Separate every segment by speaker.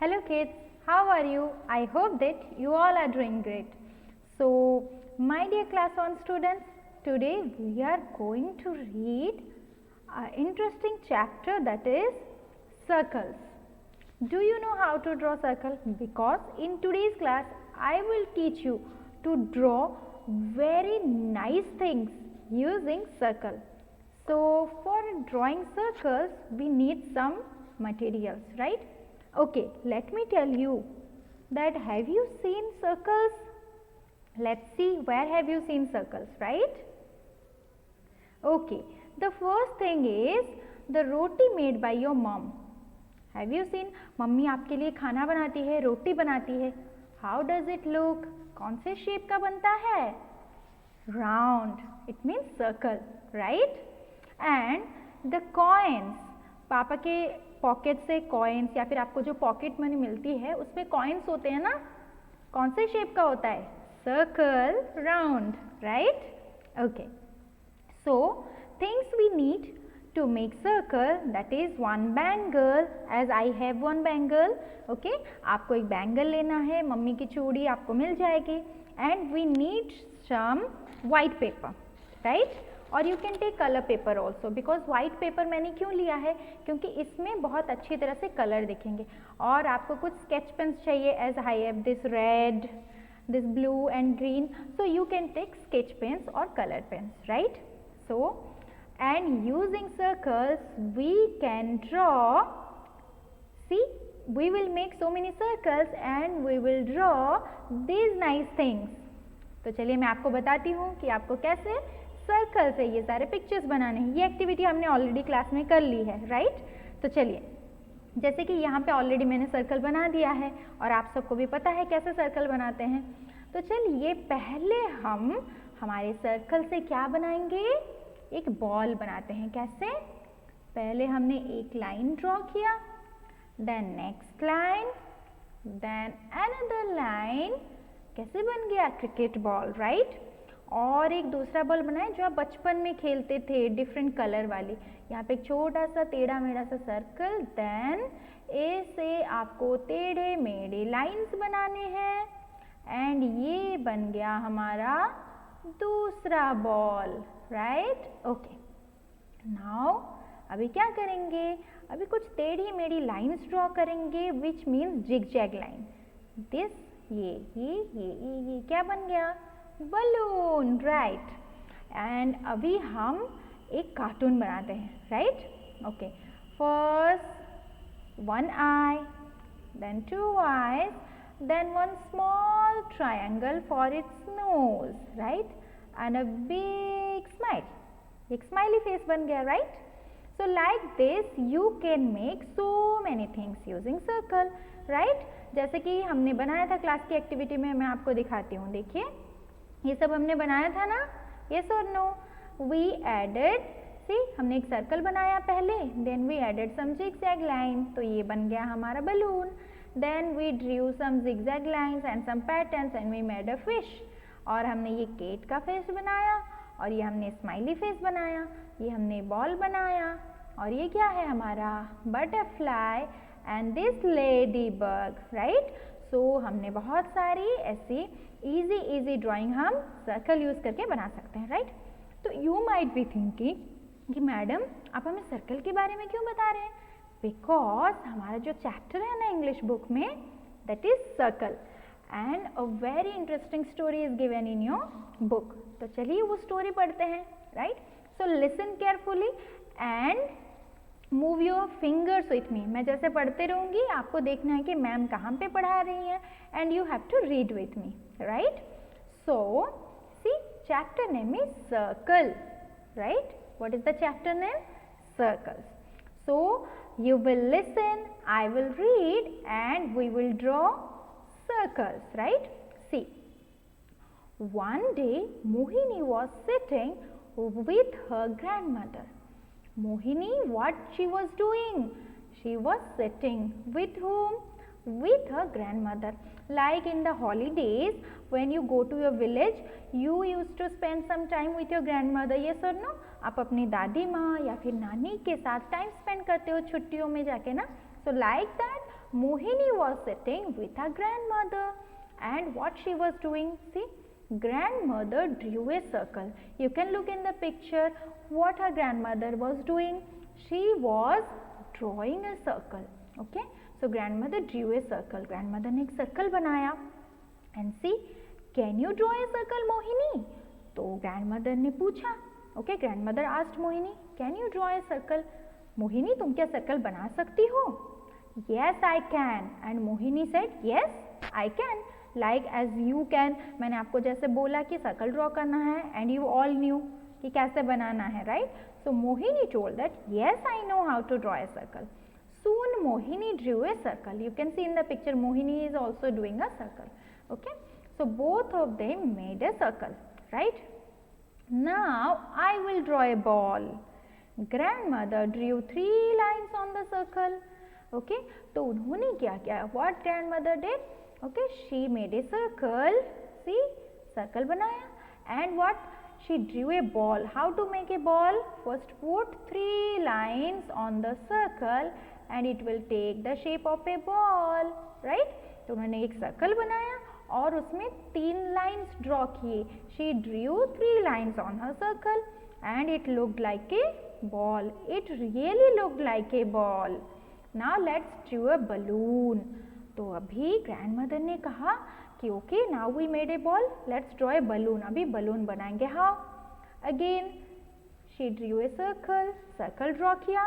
Speaker 1: Hello kids, how are you? I hope that you all are doing great. So, my dear class 1 students, today we are going to read an interesting chapter, that is circles. Do you know how to draw circle? Because in today's class I will teach you to draw very nice things using circle. So, for drawing circles we need some materials, right? Okay, let me tell you that have you seen circles? Let's see, where have you seen circles, right? Okay, the first thing is the roti made by your mom. Have you seen? Mummy आपके लिए खाना बनाती है, रोटी बनाती है. How does it look? कौन से shape का बनता है? Round. It means circle, right? And the coins. पापा के पॉकेट से कॉइन्स या फिर आपको जो पॉकेट मनी मिलती है उसमें कॉइन्स होते हैं ना, कौन से शेप का होता है? Circle, round, right? Okay, so things we need to make circle, that is one bangle, as I have one bangle. Okay, आपको एक बैंगल लेना है, मम्मी की चूड़ी आपको मिल जाएगी. And we need some white paper, right? और you can take color paper also, because white paper मैंने क्यों लिया है? क्योंकि इसमें बहुत अच्छी तरह से कलर दिखेंगे. और आपको कुछ sketch pens चाहिए, as I have this red, this blue and green, so you can take sketch pens or color pens, right? So, and using circles we can draw, see, we will make so many circles and we will draw these nice things. तो चलिए मैं आपको बताती हूँ कि आपको कैसे circle से ये सारे पिक्चर्स बनाने हैं. ये एक्टिविटी हमने ऑलरेडी क्लास में कर ली है, राइट? तो चलिए, जैसे कि यहाँ पे ऑलरेडी मैंने सर्कल बना दिया है और आप सबको भी पता है कैसे सर्कल बनाते हैं. तो चलिए पहले हम हमारे सर्कल से क्या बनाएंगे? एक बॉल बनाते हैं. कैसे? पहले हमने एक लाइन ड्रॉ किया, then next line, then another line. कैसे बन गया? Cricket ball, right? और एक दूसरा बॉल बनाए जो आप बचपन में खेलते थे, डिफरेंट कलर वाली. यहाँ पे एक छोटा सा टेढ़ा मेढ़ा सा सर्कल, देन ऐसे आपको टेढ़े मेढ़े लाइंस बनाने हैं. एंड ये बन गया हमारा दूसरा बॉल, राइट? ओके, नाउ अभी क्या करेंगे? अभी कुछ टेढ़ी मेढ़ी लाइंस ड्रॉ करेंगे, which means zigzag line. This, ये क्या बन गया? Balloon, right? एंड अभी हम एक कार्टून बनाते हैं, right? Okay, first one eye, then two eyes, then one small triangle for its nose, right? And a big smile. एक smiley face बन गया, right? So like this you can make so many things using circle, right? जैसे कि हमने बनाया था class की activity में, मैं आपको दिखाती हूँ. देखिए, ये सब हमने बनाया था ना, yes or no? We added, see, हमने एक सर्कल बनाया पहले, then we added some zigzag line, तो ये बन गया हमारा balloon. Then we drew some zigzag lines and some patterns and we made a fish. और हमने ये केट का फेस बनाया, और ये हमने स्माइली फेस बनाया, ये हमने बॉल बनाया, और ये क्या है हमारा? Butterfly and this ladybug, right? So हमने बहुत सारी ऐसी इजी ड्राइंग हम सर्कल यूज करके बना सकते हैं, राइट? तो यू माइट बी थिंकिंग कि मैडम आप हमें सर्कल के बारे में क्यों बता रहे हैं? बिकॉज हमारा जो चैप्टर है ना इंग्लिश बुक में, that is circle, and a very interesting story is given in your book. तो चलिए वो स्टोरी पढ़ते हैं, right? So listen carefully and move your fingers with me. मैं जैसे पढ़ते रहूँगी, आपको देखना है कि मैम कहाँ पे पढ़ा रही हैं, and you have to read with me, right? So see, chapter name is circle, right? What is the chapter name? Circles. So you will listen, I will read, and we will draw circles, right? See, one day Mohini was sitting with her grandmother. Mohini, what she was doing? She was sitting with whom? With her grandmother. Like in the holidays, when you go to your village, you used to spend some time with your grandmother, yes or no? आप अपनी दादी माँ या फिर नानी के साथ time spend करते हो छुट्टियों में जाके ना, So like that, Mohini was sitting with her grandmother, and what she was doing, see, grandmother drew a circle. You can look in the picture what her grandmother was doing. She was drawing a circle. Okay, so grandmother drew a circle. Grandmother ने एक circle बनाया. And see, can you draw a circle, Mohini? तो grandmother ने पूछा. Okay, grandmother asked Mohini, can you draw a circle? Mohini, तुम क्या circle बना सकती हो? Yes, I can. And Mohini said, yes, I can. Like as you can. मैंने आपको जैसे बोला कि circle draw करना है, and you all knew कि कैसे बनाना है, right? So Mohini told that, yes, I know how to draw a circle. Soon Mohini drew a circle. You can see in the picture, Mohini is also doing a circle. Okay, so both of them made a circle, right? Now I will draw a ball. Grandmother drew 3 lines on the circle. Okay, तो उन्होंने क्या किया? What grandmother did? Okay, she made a circle. See, circle बनाया. And what? She drew a ball. How to make a ball? First put 3 lines on the circle and it will take the shape of a ball, right? तो उन्होंने एक circle बनाया और उसमें 3 lines draw किए. She drew 3 lines on her circle and it looked like a ball. It really looked like a ball. Now let's draw a balloon. तो अभी grandmother ने कहा कि okay, now we made a ball, let's draw a balloon. अभी balloon बनाएंगे. How? Again, she drew a circle, circle draw किया,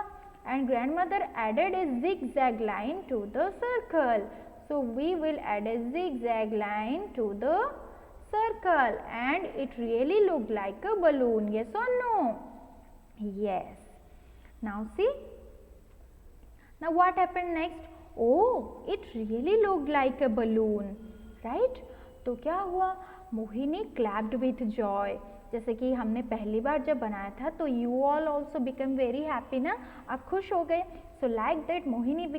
Speaker 1: and grandmother added a zigzag line to the circle. So we will add a zigzag line to the circle, and it really looked like a balloon. Yes or no? Yes. Now see. Now what happened next? Oh, it really looked like a balloon, right? तो क्या हुआ? Mohini clapped with joy. जैसे कि हमने पहली बार जब बनाया था तो you all also became very happy ना, आप खुश हो गए. So like that Mohini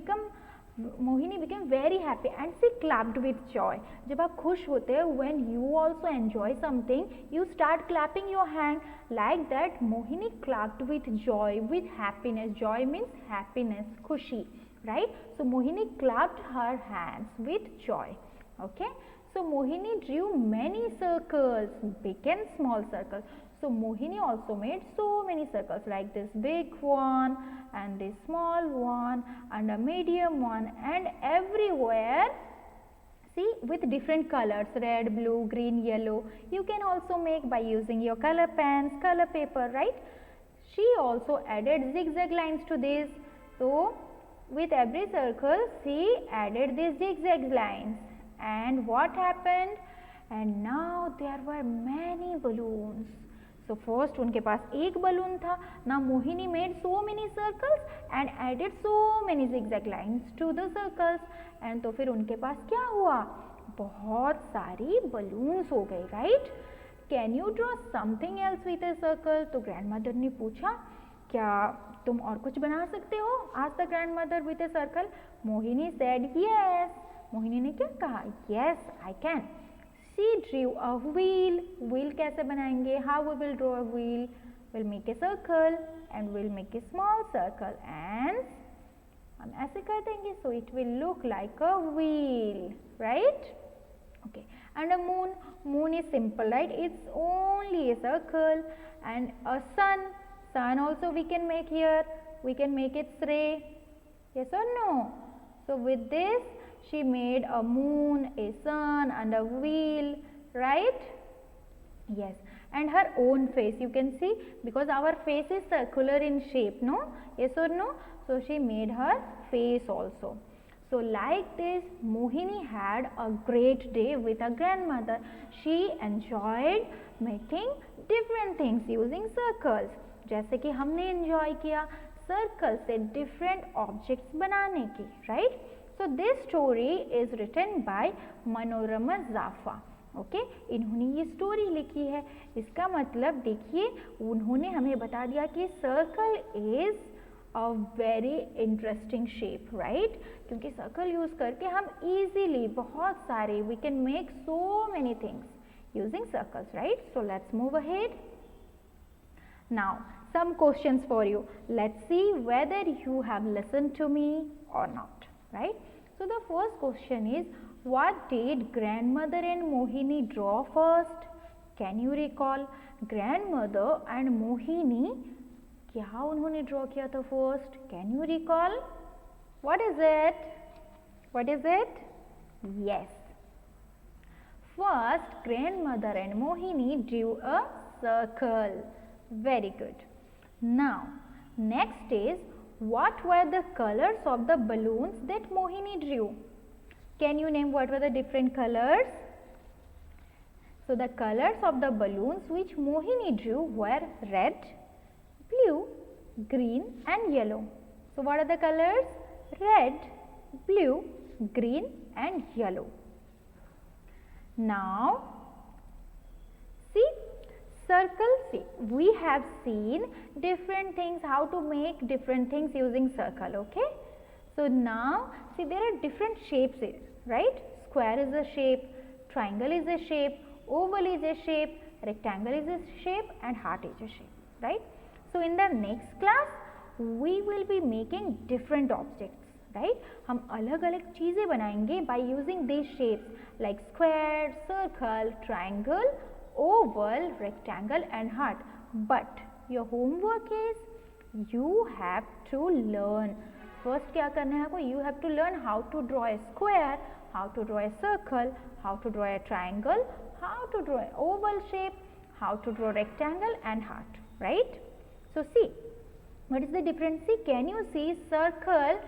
Speaker 1: became very happy and she clapped with joy. जब आप खुश होते हैं, when you also enjoy something, you start clapping your hand. Like that Mohini clapped with joy, with happiness. Joy means happiness, खुशी, right? So Mohini clapped her hands with joy. Okay, so Mohini drew many circles, big and small circles. So Mohini also made so many circles, like this big one and this small one and a medium one, and everywhere, see, with different colors, red, blue, green, yellow. You can also make by using your color pens, color paper, right? She also added zigzag lines to this. So with every circle she added these zigzag lines. And what happened? And now there were many balloons. So first उनके पास एक balloon था. Now Mohini made so many circles and added so many zigzag lines to the circles. And तो फिर उनके पास क्या हुआ? बहुत सारी balloons हो गई, right? Can you draw something else with a circle? तो grandmother ने पूछा, क्या तुम और कुछ बना सकते हो? Asked the grandmother with a circle. Mohini said yes. Mohini ने क्या कहा? Yes, I can. She drew a wheel. Wheel कैसे बनाएंगे? How we will draw a wheel? We'll make a circle and we'll make a small circle and हम ऐसे कर देंगे. So it will look like a wheel, right? Okay. And a moon. Moon is simple, right? It's only a circle. And a sun. Sun also we can make here. We can make its ray. Yes or no? So with this, she made a moon, a sun and a wheel, right? Yes. And her own face, you can see, because our face is circular in shape, no? Yes or no? So she made her face also. So like this, Mohini had a great day with her grandmother. She enjoyed making different things using circles. जैसे कि हमने enjoy किया circle से different objects बनाने की, right? So this story is written by Manorama Jafa. Okay, इन्होंने ये story लिखी है. इसका मतलब देखिए, उन्होंने हमें बता दिया कि circle is a very interesting shape, right? क्योंकि सर्कल यूज करके हम इजीली बहुत सारे we can make so many things using circles, right? So let's move ahead. Now some questions for you. Let's see whether you have listened to me or not, right? So the first question is, what did grandmother and Mohini draw first? Can you recall? Grandmother and Mohini क्या उन्होंने draw किया था first? Can you recall? What is it? What is it? Yes, first grandmother and Mohini drew a circle. Very good. Now next is, what were the colors of the balloons that Mohini drew? Can you name what were the different colors? So the colors of the balloons which Mohini drew were red, blue, green and yellow. So what are the colors? Red, blue, green and yellow. Now see, circle, see, we have seen different things, how to make different things using circle, okay? So now see, there are different shapes here, right? Square is a shape, triangle is a shape, oval is a shape, rectangle is a shape and heart is a shape, right? So in the next class we will be making different objects, right? हम अलग अलग चीजें बनाएंगे by using these shapes like square, circle, triangle, oval, rectangle and heart. But your homework is, you have to learn. First क्या करना है आपको? You have to learn how to draw a square, how to draw a circle, how to draw a triangle, how to draw an oval shape, how to draw rectangle and heart, right? So see, what is the difference? See, can you see circle?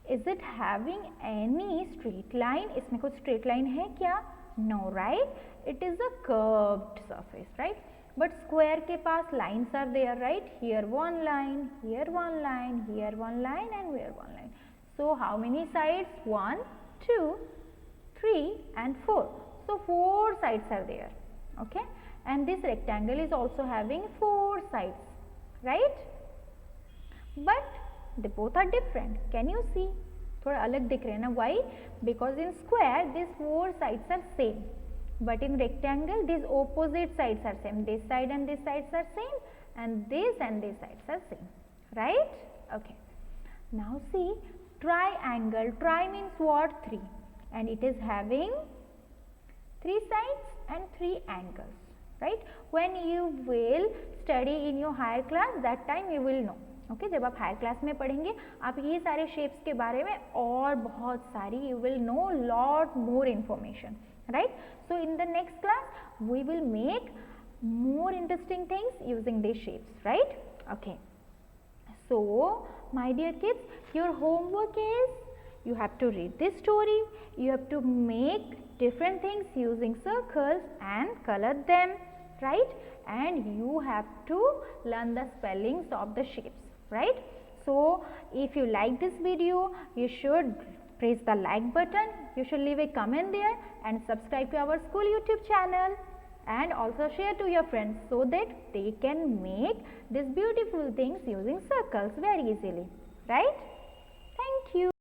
Speaker 1: Is it having any straight line? इसमें कुछ straight line है क्या? No, right? It is a curved surface, right? But square के पास lines are there, right? Here one line, here one line, here one line and here one line. So how many sides? 1, 2, 3 and 4. So 4 sides are there, okay? And this rectangle is also having 4 sides, right? But they both are different. Can you see? थोड़ा अलग दिख रहे हैं ना? Why? Because in square these 4 sides are same, but in rectangle these opposite sides are same. This side and this sides are same, and these sides are same, right? Okay. Now see, triangle. Tri means what? 3, and it is having 3 sides and 3 angles, right? When you will study in your higher class, that time you will know. Okay जब आप higher class में पढ़ेंगे आप ये सारे shapes के बारे में और बहुत सारी you will know lot more information, right? So in the next class we will make more interesting things using these shapes, right? Okay. So my dear kids, your homework is, you have to read this story, you have to make different things using circles and color them, right? And you have to learn the spellings of the shapes, right? So if you like this video, you should press the like button, you should leave a comment there and subscribe to our school YouTube channel, and also share to your friends so that they can make these beautiful things using circles very easily, right? Thank you.